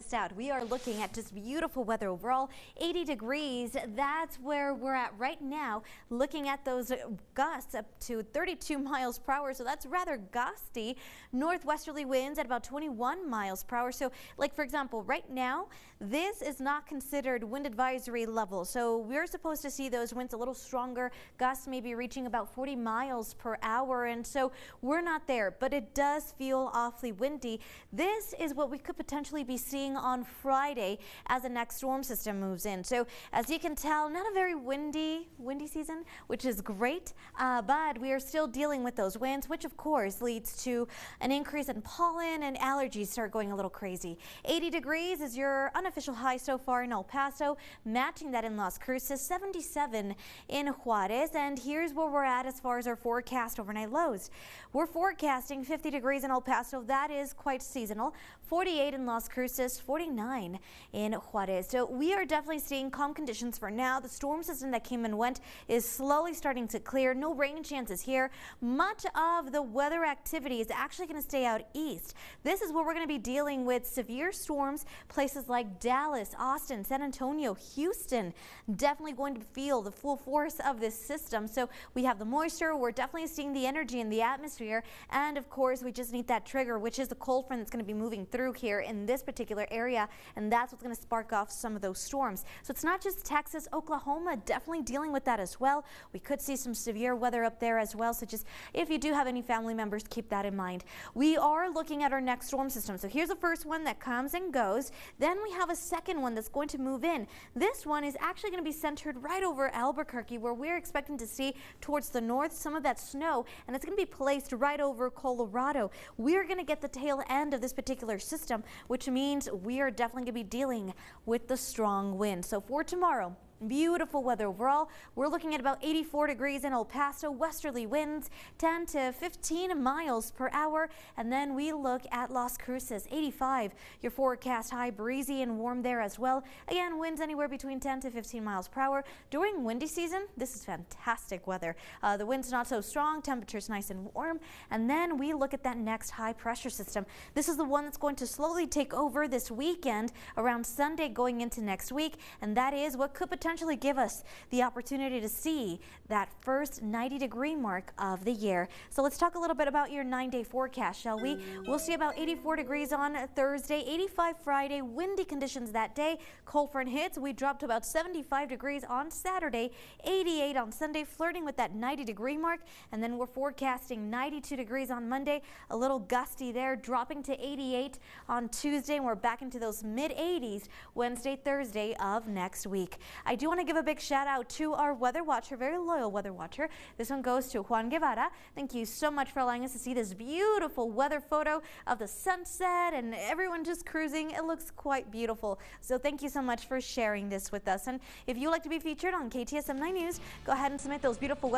missed out. We are looking at just beautiful weather overall. 80 degrees, that's where we're at right now. Looking at those gusts up to 32 miles per hour, so that's rather gusty. Northwesterly winds at about 21 miles per hour. So like for example, right now, this is not considered wind advisory level. So we're supposed to see those winds a little stronger, gusts maybe reaching about 40 miles per hour. And so we're not there, but it does feel awfully windy. This is what we could potentially be seeing on Friday as the next storm system moves in. So as you can tell, not a very windy season, which is great, but we are still dealing with those winds, which of course leads to an increase in pollen and allergies start going a little crazy. 80 degrees is your unofficial high so far in El Paso, matching that in Las Cruces, 77 in Juarez, and here's where we're at as far as our forecast overnight lows. We're forecasting 50 degrees in El Paso. That is quite seasonal. 48 in Las Cruces, 49 in Juarez. So we are definitely seeing calm conditions for now. The storm system that came and went is slowly starting to clear. No rain chances here. Much of the weather activity is actually going to stay out east. This is where we're going to be dealing with severe storms. Places like Dallas, Austin, San Antonio, Houston, definitely going to feel the full force of this system. So we have the moisture. We're definitely seeing the energy in the atmosphere. And of course, we just need that trigger, which is the cold front that's going to be moving through here in this particular area. And that's what's going to spark off some of those storms. So it's not just Texas, Oklahoma, definitely dealing with that as well. We could see some severe weather up there as well. So just if you do have any family members, keep that in mind. We are looking at our next storm system. So here's the first one that comes and goes. Then we have a second one that's going to move in. This one is actually going to be centered right over Albuquerque, where we're expecting to see towards the north some of that snow, and it's going to be placed right over Colorado. We're going to get the tail end of this particular system, which means we are definitely going to be dealing with the strong wind. So for tomorrow, beautiful weather overall. We're looking at about 84 degrees in El Paso, westerly winds 10 to 15 miles per hour. And then we look at Las Cruces, 85. Your forecast high, breezy and warm there as well. Again, winds anywhere between 10 to 15 miles per hour. During windy season, this is fantastic weather. The wind's not so strong, temperatures nice and warm. And then we look at that next high pressure system. This is the one that's going to slowly take over this weekend around Sunday going into next week. And that is what could potentially give us the opportunity to see that first 90-degree mark of the year. So let's talk a little bit about your 9-day forecast, shall we? We'll see about 84 degrees on Thursday, 85 Friday, windy conditions that day. Cold front hits. We dropped to about 75 degrees on Saturday, 88 on Sunday, flirting with that 90-degree mark. And then we're forecasting 92 degrees on Monday, a little gusty there, dropping to 88 on Tuesday. And we're back into those mid-80s Wednesday, Thursday of next week. I do want to give a big shout out to our weather watcher, very loyal weather watcher. This one goes to Juan Guevara. Thank you so much for allowing us to see this beautiful weather photo of the sunset and everyone just cruising. It looks quite beautiful. So thank you so much for sharing this with us. And if you'd like to be featured on KTSM 9 News, go ahead and submit those beautiful weather